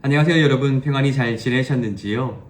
안녕하세요 여러분, 평안히 잘 지내셨는지요?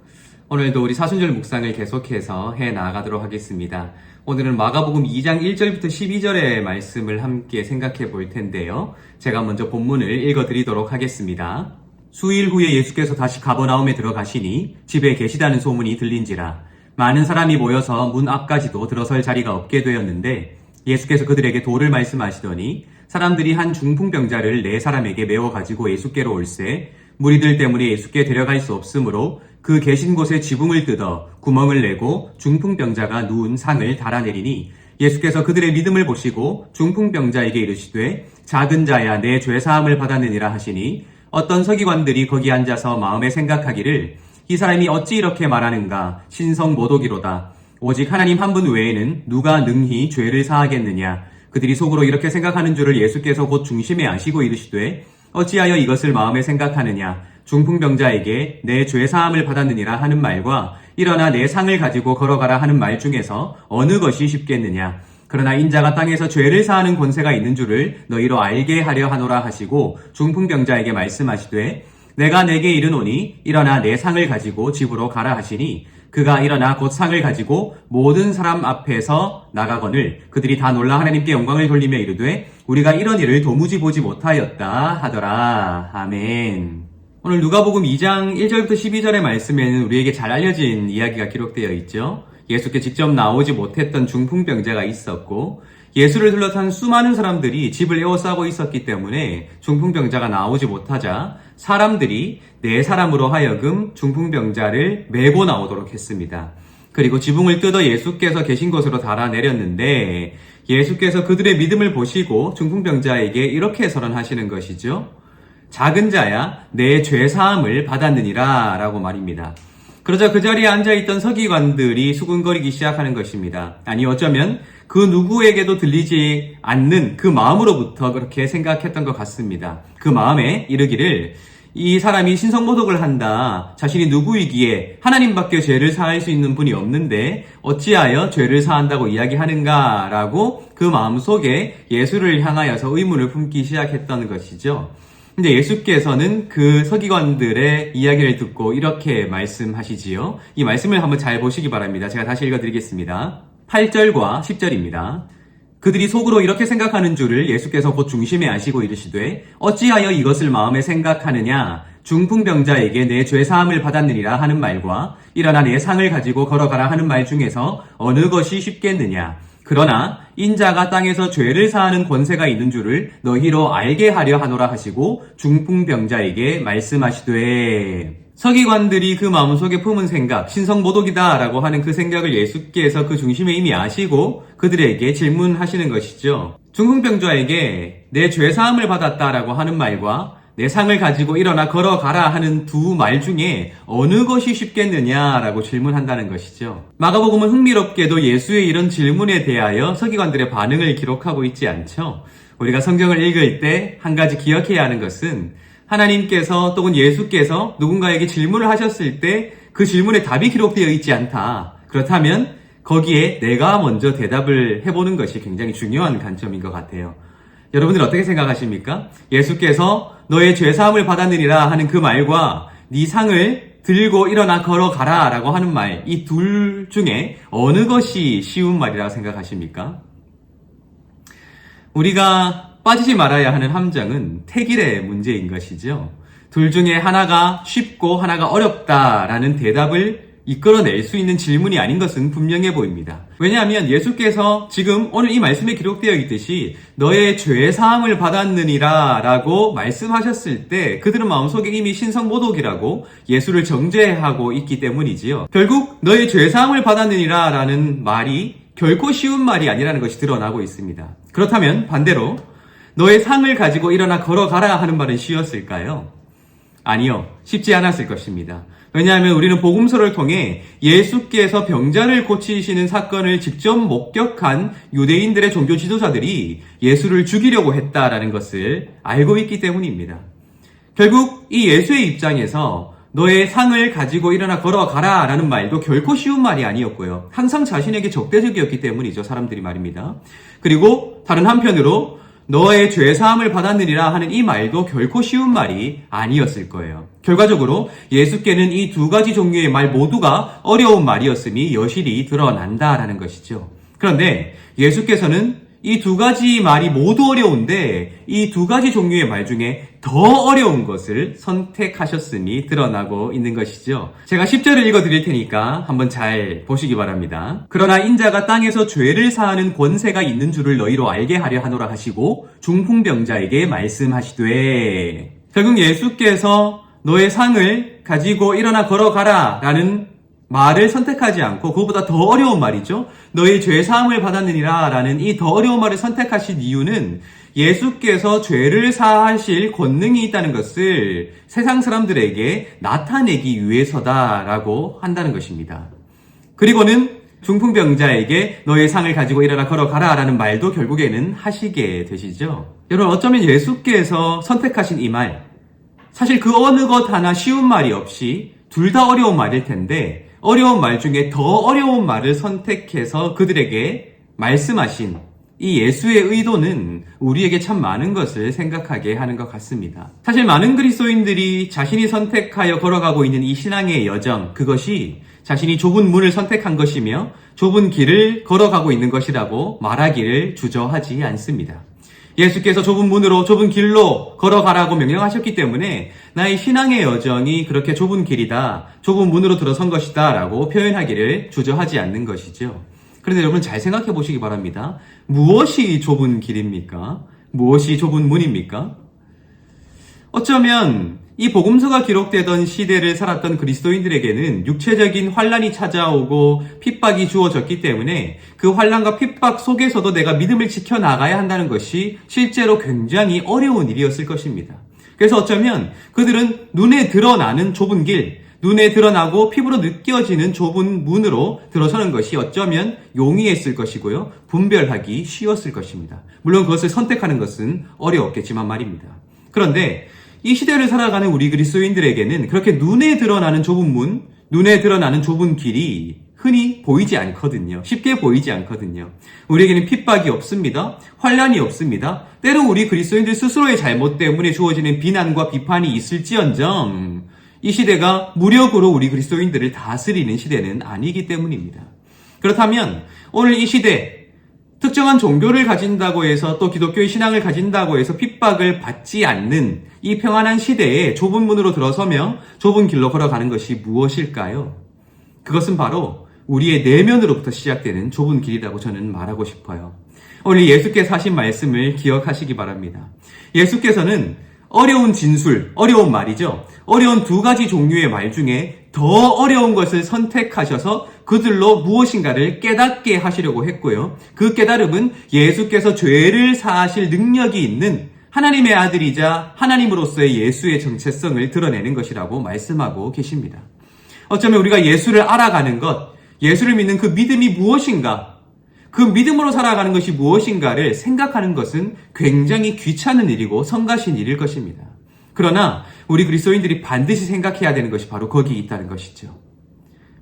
오늘도 우리 사순절 묵상을 계속해서 해 나가도록 하겠습니다. 오늘은 마가복음 2장 1절부터 12절의 말씀을 함께 생각해 볼 텐데요. 제가 먼저 본문을 읽어 드리도록 하겠습니다. 수일 후에 예수께서 다시 가버나움에 들어가시니 집에 계시다는 소문이 들린지라 많은 사람이 모여서 문 앞까지도 들어설 자리가 없게 되었는데 예수께서 그들에게 도를 말씀하시더니 사람들이 한 중풍병자를 4사람에게 메워 가지고 예수께로 올세 무리들 때문에 예수께 데려갈 수 없으므로 그 계신 곳에 지붕을 뜯어 구멍을 내고 중풍병자가 누운 상을 달아내리니 예수께서 그들의 믿음을 보시고 중풍병자에게 이르시되 작은 자야 내 죄사함을 받았느니라 하시니 어떤 서기관들이 거기 앉아서 마음에 생각하기를 이 사람이 어찌 이렇게 말하는가 신성모독이로다 오직 하나님 한 분 외에는 누가 능히 죄를 사하겠느냐 그들이 속으로 이렇게 생각하는 줄을 예수께서 곧 중심에 아시고 이르시되 어찌하여 이것을 마음에 생각하느냐 중풍병자에게 내 죄사함을 받았느니라 하는 말과 일어나 내 상을 가지고 걸어가라 하는 말 중에서 어느 것이 쉽겠느냐 그러나 인자가 땅에서 죄를 사하는 권세가 있는 줄을 너희로 알게 하려 하노라 하시고 중풍병자에게 말씀하시되 내가 내게 이르노니 일어나 내 상을 가지고 집으로 가라 하시니 그가 일어나 곧 상을 가지고 모든 사람 앞에서 나가거늘 그들이 다 놀라 하나님께 영광을 돌리며 이르되 우리가 이런 일을 도무지 보지 못하였다 하더라. 아멘. 오늘 누가복음 2장 1절부터 12절의 말씀에는 우리에게 잘 알려진 이야기가 기록되어 있죠. 예수께 직접 나오지 못했던 중풍병자가 있었고 예수를 둘러싼 수많은 사람들이 집을 에워싸고 있었기 때문에 중풍병자가 나오지 못하자 사람들이 4사람으로 하여금 중풍병자를 메고 나오도록 했습니다. 그리고 지붕을 뜯어 예수께서 계신 곳으로 달아내렸는데 예수께서 그들의 믿음을 보시고 중풍병자에게 이렇게 선언하시는 것이죠. 작은 자야 내 죄사함을 받았느니라 라고 말입니다. 그러자 그 자리에 앉아있던 서기관들이 수군거리기 시작하는 것입니다. 아니 어쩌면 그 누구에게도 들리지 않는 그 마음으로부터 그렇게 생각했던 것 같습니다. 그 마음에 이르기를 이 사람이 신성모독을 한다. 자신이 누구이기에 하나님밖에 죄를 사할 수 있는 분이 없는데 어찌하여 죄를 사한다고 이야기하는가 라고 그 마음속에 예수를 향하여서 의문을 품기 시작했던 것이죠. 근데 예수께서는 그 서기관들의 이야기를 듣고 이렇게 말씀하시지요. 이 말씀을 한번 잘 보시기 바랍니다. 제가 다시 읽어드리겠습니다. 8절과 10절입니다. 그들이 속으로 이렇게 생각하는 줄을 예수께서 곧 중심에 아시고 이르시되 어찌하여 이것을 마음에 생각하느냐 중풍병자에게 내 죄사함을 받았느니라 하는 말과 일어나 내 상을 가지고 걸어가라 하는 말 중에서 어느 것이 쉽겠느냐 그러나 인자가 땅에서 죄를 사하는 권세가 있는 줄을 너희로 알게 하려 하노라 하시고 중풍병자에게 말씀하시되 서기관들이 그 마음속에 품은 생각, 신성모독이다 라고 하는 그 생각을 예수께서 그 중심에 이미 아시고 그들에게 질문하시는 것이죠. 중풍병자에게 내 죄사함을 받았다라고 하는 말과 내 상을 가지고 일어나 걸어가라 하는 두 말 중에 어느 것이 쉽겠느냐라고 질문한다는 것이죠. 마가복음은 흥미롭게도 예수의 이런 질문에 대하여 서기관들의 반응을 기록하고 있지 않죠. 우리가 성경을 읽을 때 한 가지 기억해야 하는 것은 하나님께서 또는 예수께서 누군가에게 질문을 하셨을 때 그 질문에 답이 기록되어 있지 않다. 그렇다면 거기에 내가 먼저 대답을 해보는 것이 굉장히 중요한 관점인 것 같아요. 여러분들 어떻게 생각하십니까? 예수께서 너의 죄사함을 받았느니라 하는 그 말과 네 상을 들고 일어나 걸어가라 라고 하는 말, 이 둘 중에 어느 것이 쉬운 말이라고 생각하십니까? 우리가 빠지지 말아야 하는 함정은 택일의 문제인 것이죠. 둘 중에 하나가 쉽고 하나가 어렵다라는 대답을 이끌어낼 수 있는 질문이 아닌 것은 분명해 보입니다. 왜냐하면 예수께서 지금 오늘 이 말씀에 기록되어 있듯이 너의 죄사함을 받았느니라 라고 말씀하셨을 때 그들은 마음속에 이미 신성모독이라고 예수를 정죄하고 있기 때문이지요. 결국 너의 죄사함을 받았느니라 라는 말이 결코 쉬운 말이 아니라는 것이 드러나고 있습니다. 그렇다면 반대로 너의 상을 가지고 일어나 걸어가라 하는 말은 쉬웠을까요? 아니요. 쉽지 않았을 것입니다. 왜냐하면 우리는 복음서를 통해 예수께서 병자를 고치시는 사건을 직접 목격한 유대인들의 종교 지도자들이 예수를 죽이려고 했다라는 것을 알고 있기 때문입니다. 결국 이 예수의 입장에서 너의 상을 가지고 일어나 걸어가라 라는 말도 결코 쉬운 말이 아니었고요. 항상 자신에게 적대적이었기 때문이죠. 사람들이 말입니다. 그리고 다른 한편으로 너의 죄사함을 받았느니라 하는 이 말도 결코 쉬운 말이 아니었을 거예요. 결과적으로 예수께는 이 두 가지 종류의 말 모두가 어려운 말이었음이 여실히 드러난다라는 것이죠. 그런데 예수께서는 이 두 가지 말이 모두 어려운데 이 두 가지 종류의 말 중에 더 어려운 것을 선택하셨음이 드러나고 있는 것이죠. 제가 10절을 읽어드릴 테니까 한번 잘 보시기 바랍니다. 그러나 인자가 땅에서 죄를 사하는 권세가 있는 줄을 너희로 알게 하려 하노라 하시고 중풍병자에게 말씀하시되, 결국 예수께서 너의 상을 가지고 일어나 걸어가라 라는 말을 선택하지 않고 그것보다 더 어려운 말이죠. 너희 죄사함을 받았느니라 라는 이 더 어려운 말을 선택하신 이유는 예수께서 죄를 사하실 권능이 있다는 것을 세상 사람들에게 나타내기 위해서다라고 한다는 것입니다. 그리고는 중풍병자에게 너의 상을 가지고 일어나 걸어가라 라는 말도 결국에는 하시게 되시죠. 여러분, 어쩌면 예수께서 선택하신 이 말, 사실 그 어느 것 하나 쉬운 말이 없이 둘 다 어려운 말일 텐데 어려운 말 중에 더 어려운 말을 선택해서 그들에게 말씀하신 이 예수의 의도는 우리에게 참 많은 것을 생각하게 하는 것 같습니다. 사실 많은 그리스도인들이 자신이 선택하여 걸어가고 있는 이 신앙의 여정, 그것이 자신이 좁은 문을 선택한 것이며 좁은 길을 걸어가고 있는 것이라고 말하기를 주저하지 않습니다. 예수께서 좁은 문으로 좁은 길로 걸어가라고 명령하셨기 때문에 나의 신앙의 여정이 그렇게 좁은 길이다, 좁은 문으로 들어선 것이다 라고 표현하기를 주저하지 않는 것이죠. 그런데 여러분 잘 생각해 보시기 바랍니다. 무엇이 좁은 길입니까? 무엇이 좁은 문입니까? 어쩌면 이 복음서가 기록되던 시대를 살았던 그리스도인들에게는 육체적인 환란이 찾아오고 핍박이 주어졌기 때문에 그 환란과 핍박 속에서도 내가 믿음을 지켜나가야 한다는 것이 실제로 굉장히 어려운 일이었을 것입니다. 그래서 어쩌면 그들은 눈에 드러나는 좁은 길, 눈에 드러나고 피부로 느껴지는 좁은 문으로 들어서는 것이 어쩌면 용이했을 것이고요, 분별하기 쉬웠을 것입니다. 물론 그것을 선택하는 것은 어려웠겠지만 말입니다. 그런데 이 시대를 살아가는 우리 그리스도인들에게는 그렇게 눈에 드러나는 좁은 문, 눈에 드러나는 좁은 길이 흔히 보이지 않거든요. 쉽게 보이지 않거든요. 우리에게는 핍박이 없습니다. 환란이 없습니다. 때로 우리 그리스도인들 스스로의 잘못 때문에 주어지는 비난과 비판이 있을지언정 이 시대가 무력으로 우리 그리스도인들을 다스리는 시대는 아니기 때문입니다. 그렇다면 오늘 이 시대, 특정한 종교를 가진다고 해서 또 기독교의 신앙을 가진다고 해서 핍박을 받지 않는 이 평안한 시대에 좁은 문으로 들어서며 좁은 길로 걸어가는 것이 무엇일까요? 그것은 바로 우리의 내면으로부터 시작되는 좁은 길이라고 저는 말하고 싶어요. 오늘 예수께서 하신 말씀을 기억하시기 바랍니다. 예수께서는 어려운 진술, 어려운 말이죠. 어려운 두 가지 종류의 말 중에 더 어려운 것을 선택하셔서 그들로 무엇인가를 깨닫게 하시려고 했고요. 그 깨달음은 예수께서 죄를 사하실 능력이 있는 하나님의 아들이자 하나님으로서의 예수의 정체성을 드러내는 것이라고 말씀하고 계십니다. 어쩌면 우리가 예수를 알아가는 것, 예수를 믿는 그 믿음이 무엇인가, 그 믿음으로 살아가는 것이 무엇인가를 생각하는 것은 굉장히 귀찮은 일이고 성가신 일일 것입니다. 그러나 우리 그리스도인들이 반드시 생각해야 되는 것이 바로 거기에 있다는 것이죠.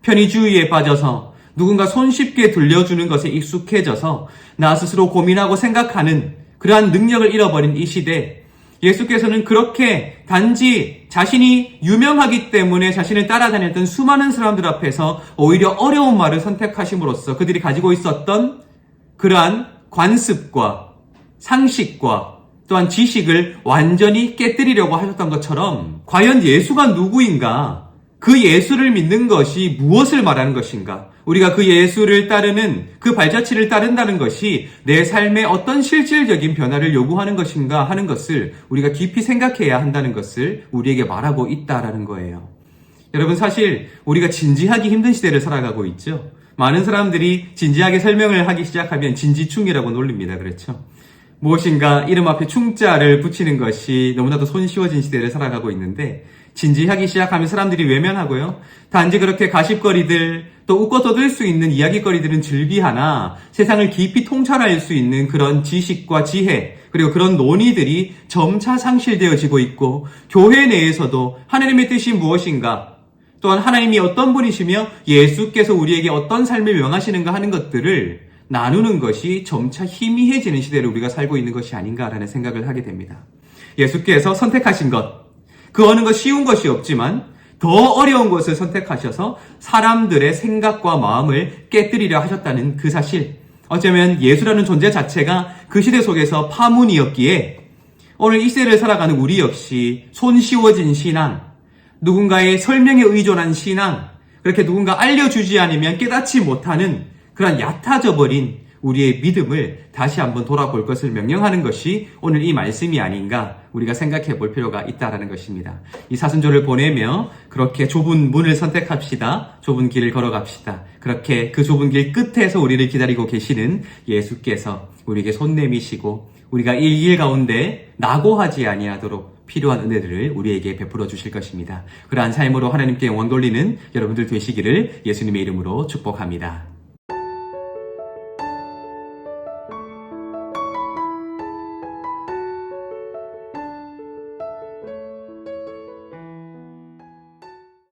편의주의에 빠져서 누군가 손쉽게 들려주는 것에 익숙해져서 나 스스로 고민하고 생각하는 그러한 능력을 잃어버린 이 시대, 예수께서는 그렇게 단지 자신이 유명하기 때문에 자신을 따라다녔던 수많은 사람들 앞에서 오히려 어려운 말을 선택하심으로써 그들이 가지고 있었던 그러한 관습과 상식과 또한 지식을 완전히 깨뜨리려고 하셨던 것처럼 과연 예수가 누구인가? 그 예수를 믿는 것이 무엇을 말하는 것인가? 우리가 그 예수를 따르는 그 발자취를 따른다는 것이 내 삶에 어떤 실질적인 변화를 요구하는 것인가 하는 것을 우리가 깊이 생각해야 한다는 것을 우리에게 말하고 있다라는 거예요. 여러분, 사실 우리가 진지하기 힘든 시대를 살아가고 있죠. 많은 사람들이 진지하게 설명을 하기 시작하면 진지충이라고 놀립니다. 그렇죠? 무엇인가 이름 앞에 충자를 붙이는 것이 너무나도 손쉬워진 시대를 살아가고 있는데 진지하기 시작하면 사람들이 외면하고요. 단지 그렇게 가십거리들, 또 웃고 떠들 수 있는 이야기거리들은 즐비하나 세상을 깊이 통찰할 수 있는 그런 지식과 지혜, 그리고 그런 논의들이 점차 상실되어지고 있고 교회 내에서도 하나님의 뜻이 무엇인가, 또한 하나님이 어떤 분이시며 예수께서 우리에게 어떤 삶을 명하시는가 하는 것들을 나누는 것이 점차 희미해지는 시대를 우리가 살고 있는 것이 아닌가라는 생각을 하게 됩니다. 예수께서 선택하신 것, 그 어느 것 쉬운 것이 없지만 더 어려운 것을 선택하셔서 사람들의 생각과 마음을 깨뜨리려 하셨다는 그 사실, 어쩌면 예수라는 존재 자체가 그 시대 속에서 파문이었기에 오늘 이 시대를 살아가는 우리 역시 손쉬워진 신앙, 누군가의 설명에 의존한 신앙, 그렇게 누군가 알려주지 않으면 깨닫지 못하는 그런 얕아져 버린 우리의 믿음을 다시 한번 돌아볼 것을 명령하는 것이 오늘 이 말씀이 아닌가 우리가 생각해 볼 필요가 있다는 것입니다. 이 사순절을 보내며 그렇게 좁은 문을 선택합시다. 좁은 길을 걸어갑시다. 그렇게 그 좁은 길 끝에서 우리를 기다리고 계시는 예수께서 우리에게 손 내미시고 우리가 이 길 가운데 낙오하지 아니하도록 필요한 은혜들을 우리에게 베풀어 주실 것입니다. 그러한 삶으로 하나님께 영광 돌리는 여러분들 되시기를 예수님의 이름으로 축복합니다.